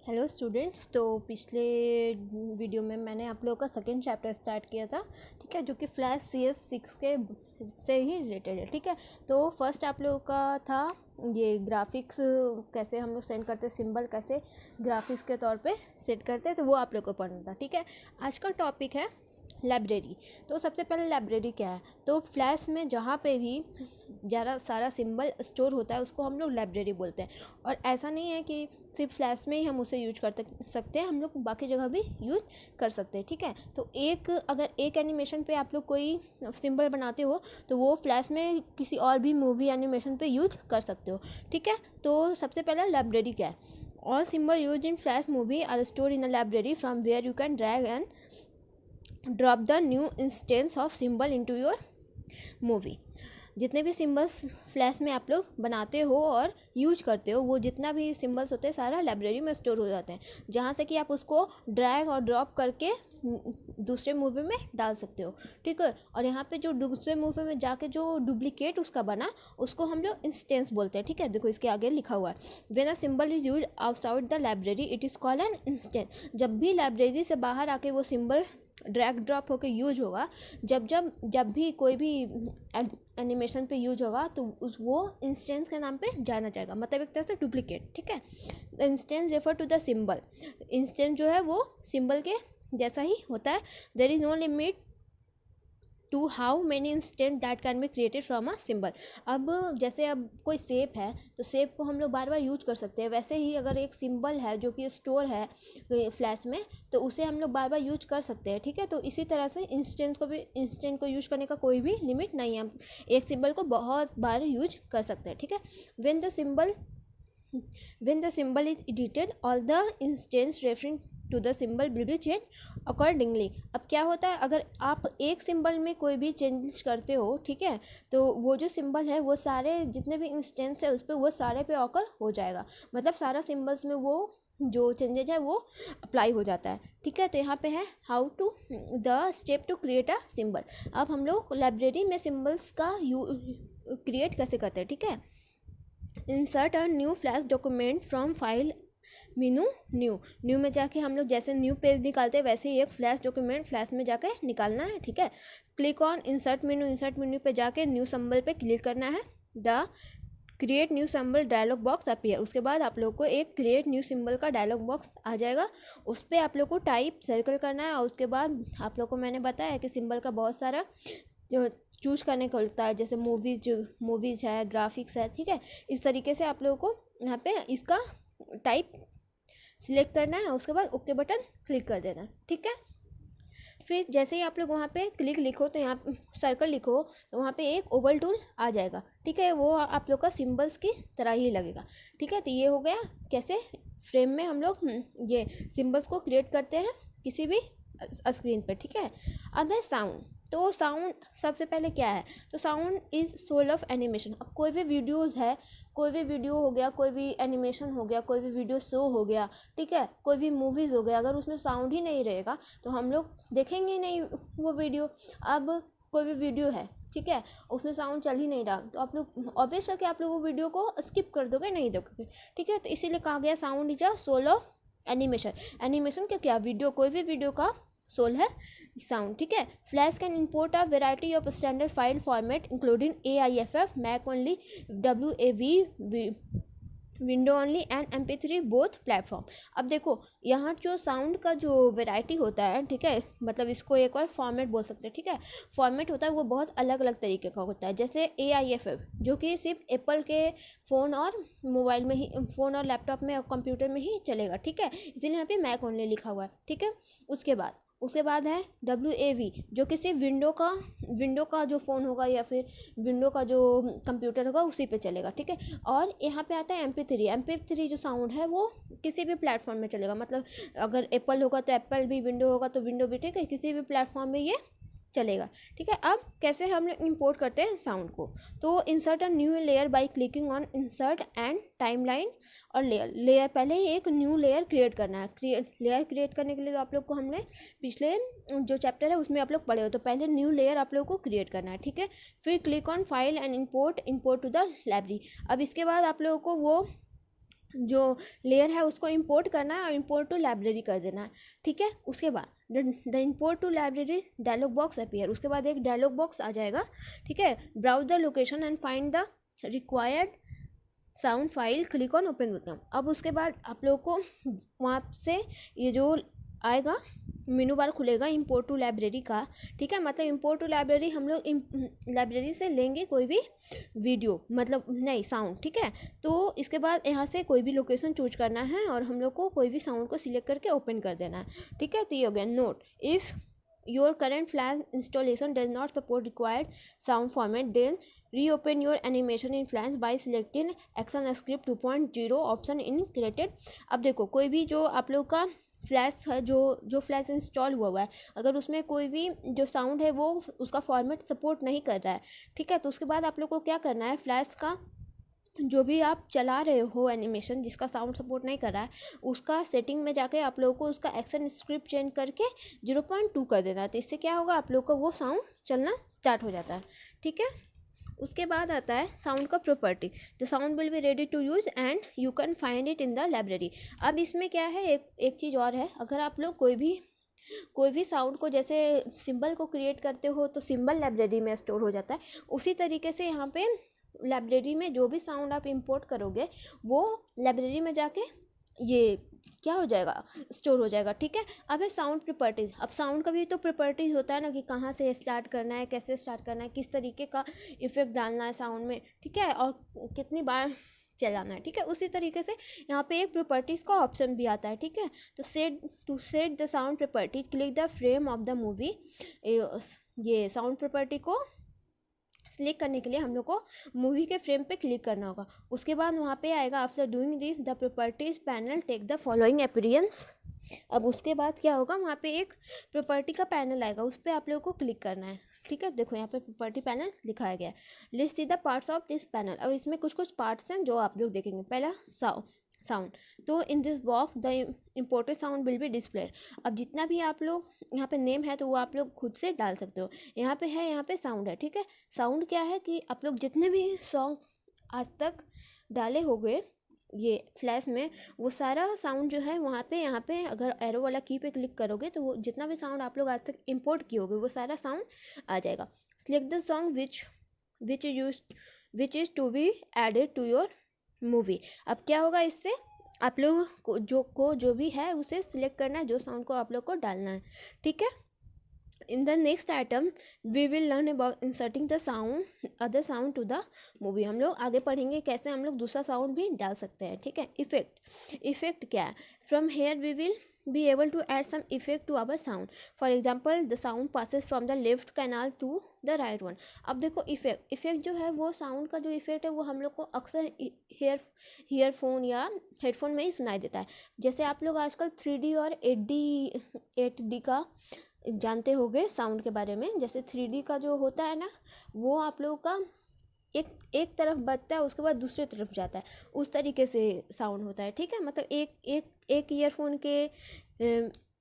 Hello students. तो पिछले video में मैंने आप लोगों का सेकेंड चैप्टर स्टार्ट किया था, ठीक है, जो कि फ्लैश CS6 के से ही रिलेटेड है। ठीक है, तो फर्स्ट आप लोगों का था ये ग्राफिक्स कैसे हम लोग सेंड करते, सिंबल कैसे ग्राफिक्स के तौर पे सेट करते हैं, तो वो आप लोग को पढ़ना था। ठीक है, आज का टॉपिक है लाइब्रेरी। तो सबसे पहले लाइब्रेरी क्या है, तो फ्लैश में जहाँ पे भी ज़्यादा सारा सिंबल स्टोर होता है उसको हम लोग लाइब्रेरी बोलते हैं। और ऐसा नहीं है कि सिर्फ फ्लैश में ही हम उसे यूज कर सकते हैं, हम लोग बाकी जगह भी यूज कर सकते हैं। ठीक है, तो अगर एक एनिमेशन पे आप लोग कोई सिंबल बनाते हो तो वो फ्लैश में किसी और भी मूवी एनिमेशन पे यूज कर सकते हो। ठीक है, तो सबसे पहला लाइब्रेरी क्या है। All symbol use in flash movie are store in a library from where you can drag and drop the new instance of symbol into your movie. जितने भी सिंबल्स फ्लैश में आप लोग बनाते हो और यूज करते हो, वो जितना भी सिंबल्स होते हैं सारा लाइब्रेरी में स्टोर हो जाते हैं, जहाँ से कि आप उसको ड्रैग और ड्रॉप करके दूसरे मूवी में डाल सकते हो। ठीक है, और यहाँ पे जो दूसरे मूवी में जाके जो डुप्लीकेट उसका बना उसको हम लोग इंस्टेंस बोलते हैं। ठीक है, देखो इसके आगे लिखा हुआ है, when a symbol is used outside the library it is called an instance. जब भी लाइब्रेरी से बाहर आके वो सिंबल ड्रैग ड्रॉप होकर यूज होगा, जब भी कोई भी एनिमेशन पे यूज होगा, तो वो इंस्टेंस के नाम पे जाना जाएगा, मतलब एक तरह से डुप्लीकेट। ठीक है, the instance refer to the symbol. Instance जो है वो सिंबल के जैसा ही होता है। There is no limit to how many instant that can be created from a symbol. अब जैसे अब कोई शेप है तो शेप को हम लोग बार बार यूज कर सकते हैं, वैसे ही अगर एक सिंबल है जो कि स्टोर है फ्लैश में तो उसे हम लोग बार बार यूज कर सकते हैं। ठीक है, तो इसी तरह से इंस्टेंट को यूज करने का कोई भी लिमिट नहीं है, हम एक सिंबल को बहुत बार यूज कर सकते हैं। ठीक है, when the symbol is edited all the instance referring to the symbol will be change accordingly. अब क्या होता है, अगर आप एक सिंबल में कोई भी चेंजेस करते हो, ठीक है, तो वो जो सिंबल है वो सारे जितने भी इंस्टेंस है उस पर वो सारे पे ऑकर हो जाएगा, मतलब सारा सिंबल्स में वो जो चेंजेज है वो अप्लाई हो जाता है। ठीक है, तो यहाँ पे है how to the step to create a symbol. अब हम लोग लाइब्रेरी में सिंबल्स का क्रिएट कैसे करते हैं। ठीक है, insert a new flash document from file new में जाके हम लोग जैसे न्यू पेज निकालते हैं वैसे ही एक फ्लैश डॉक्यूमेंट फ्लैश में जाके निकालना है। ठीक है, क्लिक ऑन इंसर्ट मेन्यू पे जाके न्यू सिंबल पे क्लिक करना है। The create new symbol dialog box appear. उसके बाद आप लोग को एक क्रिएट न्यू सिंबल का डायलॉग बॉक्स आ जाएगा, उस पर आप लोग को टाइप सर्कल करना है। और उसके बाद आप लोग को मैंने बताया कि सिंबल का बहुत सारा जो चूज करने को होता है, जैसे मूवीज है, ग्राफिक्स है। ठीक है, इस तरीके से आप लोगों को यहाँ पे इसका टाइप सिलेक्ट करना है, उसके बाद ओके बटन क्लिक कर देना है। ठीक है, फिर जैसे ही आप लोग वहाँ पे क्लिक लिखो तो यहाँ सर्कल लिखो तो वहाँ पे एक ओवल टूल आ जाएगा। ठीक है, वो आप लोग का सिंबल्स की तरह ही लगेगा। ठीक है, तो ये हो गया कैसे फ्रेम में हम लोग ये सिंबल्स को क्रिएट करते हैं किसी भी स्क्रीन पर। ठीक है, अब है साउंड। तो साउंड सबसे पहले क्या है, तो sound is soul of animation. अब कोई भी वीडियोस है, कोई भी वीडियो हो गया, कोई भी एनिमेशन हो गया, कोई भी वीडियो शो हो गया, ठीक है, कोई भी मूवीज़ हो गया, अगर उसमें साउंड ही नहीं रहेगा तो हम लोग देखेंगे ही नहीं वो वीडियो। अब कोई भी वीडियो है, ठीक है, उसमें साउंड चल ही नहीं रहा तो आप लोग ऑब्वियस है कि आप लोग वो वीडियो को स्किप कर दोगे, नहीं देखोगे। ठीक है, तो इसीलिए कहा गया sound is a soul of animation. Animation का क्या, वीडियो, कोई भी वीडियो का सोल है साउंड। ठीक है, flash can import a variety of standard file format including AIFF, Mac only, WAV, window only and MP3 both platform. अब देखो यहाँ जो साउंड का जो वेराइटी होता है, ठीक है, मतलब इसको एक और फॉर्मेट बोल सकते हैं। ठीक है, फॉर्मेट होता है वो बहुत अलग अलग तरीके का होता है, जैसे AIFF जो कि सिर्फ एप्पल के फ़ोन और मोबाइल में ही, फ़ोन और लैपटॉप में और कंप्यूटर में ही चलेगा। ठीक है, इसीलिए यहाँ पे मैक ओनली लिखा हुआ है। ठीक है, उसके बाद है WAV जो कि सिर्फ विंडो का जो फ़ोन होगा या फिर विंडो का जो कंप्यूटर होगा उसी पे चलेगा। ठीक है, और यहाँ पे आता है MP3 जो साउंड है वो किसी भी प्लेटफॉर्म में चलेगा, मतलब अगर एप्पल होगा तो एप्पल भी, विंडो होगा तो विंडो भी। ठीक है, किसी भी प्लेटफॉर्म में ये चलेगा। ठीक है, अब कैसे हम लोग इंपोर्ट करते हैं साउंड को, तो insert a new layer by clicking on insert and timeline और लेयर पहले ही एक न्यू लेयर क्रिएट करना है। लेयर क्रिएट करने के लिए तो आप लोग को हमने पिछले जो चैप्टर है उसमें आप लोग पढ़े हो, तो पहले न्यू लेयर आप लोग को क्रिएट करना है। ठीक है, फिर click on file and import to the library. अब इसके बाद आप लोगों को वो जो लेयर है उसको इंपोर्ट करना है और इंपोर्ट टू लाइब्रेरी कर देना है, ठीक है। उसके बाद the import to library dialog box appear, उसके बाद एक डायलॉग बॉक्स आ जाएगा, ठीक है। Browse the location and find the required sound file, click on open button. अब उसके बाद आप लोगों को वहाँ से ये जो आएगा मेनू बार खुलेगा इंपोर्ट टू लाइब्रेरी का, ठीक है। मतलब इंपोर्ट टू लाइब्रेरी हम लोग लाइब्रेरी से लेंगे कोई भी वीडियो, मतलब नहीं साउंड, ठीक है। तो इसके बाद यहाँ से कोई भी लोकेशन चूज करना है और हम लोग को कोई भी साउंड को सिलेक्ट करके ओपन कर देना है, ठीक है। तो ये हो गया। Note, if your current Flash installation does not support required sound format, then reopen your animation in Flash by selecting ActionScript 2.0 option in created. अब देखो कोई भी जो आप लोग का फ्लैश है, जो फ्लैश इंस्टॉल हुआ है, अगर उसमें कोई भी जो साउंड है वो उसका फॉर्मेट सपोर्ट नहीं कर रहा है, ठीक है। तो उसके बाद आप लोग को क्या करना है, फ्लैश का जो भी आप चला रहे हो एनिमेशन जिसका साउंड सपोर्ट नहीं कर रहा है, उसका सेटिंग में जाके आप लोगों को उसका एक्शन स्क्रिप्ट चेंज करके 0.2 कर देना है। तो इससे क्या होगा, आप लोग का वो साउंड चलना स्टार्ट हो जाता है, ठीक है। उसके बाद आता है साउंड का property. The sound will be ready to use and you can find it in the library. अब इसमें क्या है, एक चीज़ और है, अगर आप लोग कोई भी साउंड को जैसे सिंबल को क्रिएट करते हो तो सिंबल लाइब्रेरी में स्टोर हो जाता है, उसी तरीके से यहाँ पे लाइब्रेरी में जो भी साउंड आप इंपोर्ट करोगे वो लाइब्रेरी में जाके ये क्या हो जाएगा, स्टोर हो जाएगा, ठीक है। अब है साउंड प्रॉपर्टीज़। अब साउंड का भी तो प्रॉपर्टीज़ होता है ना, कि कहाँ से स्टार्ट करना है, कैसे स्टार्ट करना है, किस तरीके का इफेक्ट डालना है साउंड में, ठीक है, और कितनी बार चलाना है, ठीक है। उसी तरीके से यहाँ पे एक प्रॉपर्टीज़ का ऑप्शन भी आता है, ठीक है। तो set the sound property, click the frame of the movie. ये साउंड प्रॉपर्टी को सिलेक्ट करने के लिए हम लोग को मूवी के फ्रेम पे क्लिक करना होगा। उसके बाद वहाँ पे आएगा after doing this the properties panel take the following appearance. अब उसके बाद क्या होगा, वहाँ पे एक प्रॉपर्टी का पैनल आएगा, उस पर आप लोगों को क्लिक करना है, ठीक है। देखो यहाँ पे प्रॉपर्टी पैनल दिखाया गया है। List the parts of this panel. अब इसमें कुछ पार्ट्स हैं जो आप लोग देखेंगे। पहला साउंड, तो in this box the imported sound will be displayed. अब जितना भी आप लोग यहाँ पे नेम है तो वो आप लोग खुद से डाल सकते हो। यहाँ पे है, यहाँ पे साउंड है, ठीक है। साउंड क्या है कि आप लोग जितने भी सॉन्ग आज तक डाले हो गए ये फ्लैश में, वो सारा साउंड जो है वहाँ पे, यहाँ पे अगर एरो वाला की पे क्लिक करोगे तो वो जितना भी साउंड आप लोग आज तक इंपोर्ट किए होगे वो सारा साउंड आ जाएगा। Select the song which is to be added to your movie. अब क्या होगा, इससे आप लोग को जो भी है उसे सिलेक्ट करना है, जो साउंड को आप लोग को डालना है, ठीक है। In the next item we will learn about inserting the sound other sound to the movie. हम लोग आगे पढ़ेंगे कैसे हम लोग दूसरा साउंड भी डाल सकते हैं, ठीक है। इफेक्ट क्या है, from here we will be able to add some effect to our sound. For example, the sound passes from the left canal to the right one. अब देखो इफेक्ट जो है वो साउंड का जो इफेक्ट है वो हम लोग को अक्सर ईयरफोन या हेडफोन में ही सुनाई देता है। जैसे आप लोग आजकल 3D और 8D का जानते होंगे साउंड के बारे में। जैसे 3D का जो होता है ना, वो आप लोगों का एक तरफ बजता है, उसके बाद दूसरी तरफ जाता है, उस तरीके से साउंड होता है, ठीक है। मतलब एक ईयरफोन के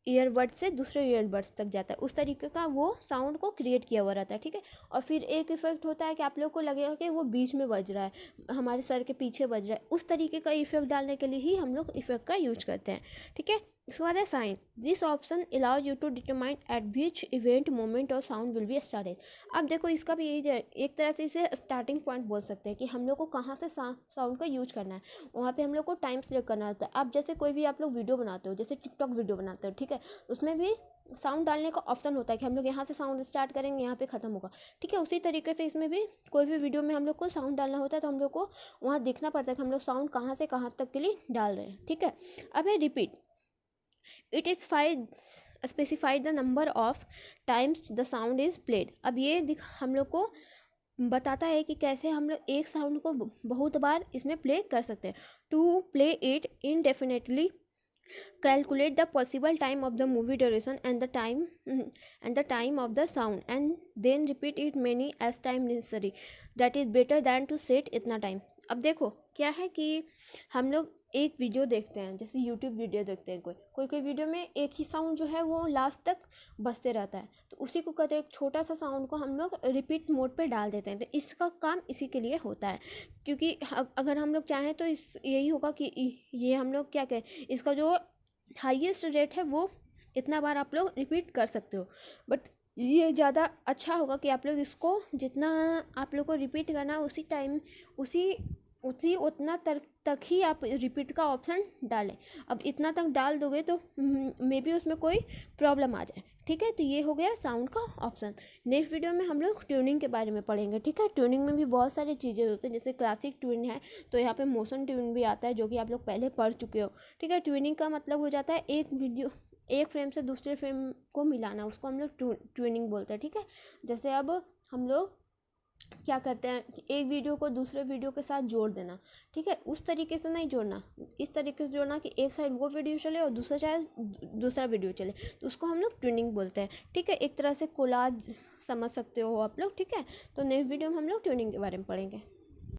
ईयरबड से दूसरे ईयरबड्स तक जाता है, उस तरीके का वो साउंड को क्रिएट किया हुआ रहता है, ठीक है। और फिर एक इफेक्ट होता है कि आप लोग को लगेगा कि वो बीच में बज रहा है, हमारे सर के पीछे बज रहा है, उस तरीके का इफेक्ट डालने के लिए ही हम लोग इफेक्ट का यूज करते हैं, ठीक है। इसके बाद है sign. This option allow you to determine at which event moment और साउंड विल बी स्टार्टेड। अब देखो इसका भी यही एक तरह से इसे स्टार्टिंग पॉइंट बोल सकते हैं कि हम लोग को कहाँ से साउंड का यूज करना है, वहाँ पे हम लोग को टाइम सेलेक्ट करना होता है। अब जैसे कोई भी आप लोग वीडियो बनाते हो, जैसे टिकटॉक वीडियो बनाते हो, ठीक है, उसमें भी साउंड डालने का ऑप्शन होता है कि हम लोग यहाँ से साउंड स्टार्ट करेंगे, यहाँ पे ख़त्म होगा, ठीक है। उसी तरीके से इसमें भी कोई भी वीडियो में हम लोग को साउंड डालना होता है तो हम लोग को वहाँ देखना पड़ता है कि हम लोग साउंड कहाँ से कहाँ तक के लिए डाल रहे हैं, ठीक है। अब है repeat. It is specified the number of times the sound is played. अब ये हम लोग को बताता है कि कैसे हम लोग एक साउंड को बहुत बार इसमें प्ले कर सकते हैं। To play it indefinitely calculate the possible time of the movie duration and the time of the sound and then repeat it many as time necessary, that is better than to set इतना time। अब देखो क्या है कि हम लोग एक video देखते हैं, जैसे यूट्यूब वीडियो देखते हैं, कोई वीडियो में एक ही साउंड जो है वो लास्ट तक बजते रहता है, तो उसी को कहते हैं एक छोटा सा साउंड को हम लोग रिपीट मोड पे डाल देते हैं। तो इसका काम इसी के लिए होता है, क्योंकि अगर हम लोग चाहें तो इस यही होगा कि ये हम लोग क्या कहें, इसका जो हाईएस्ट रेट है वो इतना बार आप लोग रिपीट कर सकते हो। बट ये ज़्यादा अच्छा होगा कि आप लोग इसको जितना आप लोग को रिपीट करना है उसी टाइम उसी उतना तक ही आप रिपीट का ऑप्शन डालें। अब इतना तक डाल दोगे तो मे बी उसमें कोई प्रॉब्लम आ जाए, ठीक है। तो ये हो गया साउंड का ऑप्शन। नेक्स्ट वीडियो में हम लोग ट्यूनिंग के बारे में पढ़ेंगे, ठीक है। ट्यूनिंग में भी बहुत सारी चीज़ें होती हैं, जैसे क्लासिक ट्यून है तो यहाँ पे मोशन ट्यून भी आता है, जो कि आप लोग पहले पढ़ चुके हो, ठीक है। ट्यूनिंग का मतलब हो जाता है एक फ्रेम से दूसरे फ्रेम को मिलाना, उसको हम लोग ट्यूनिंग बोलते हैं, ठीक है। जैसे अब हम लोग क्या करते हैं, एक वीडियो को दूसरे वीडियो के साथ जोड़ देना, ठीक है। उस तरीके से नहीं जोड़ना, इस तरीके से जोड़ना कि एक साइड वो वीडियो चले और दूसरा साइड दूसरा वीडियो चले, तो उसको हम लोग ट्यूनिंग बोलते हैं, ठीक है। एक तरह से कोलाज समझ सकते हो आप लोग, ठीक है। तो नेक्स्ट वीडियो में हम लोग ट्यूनिंग के बारे में पढ़ेंगे।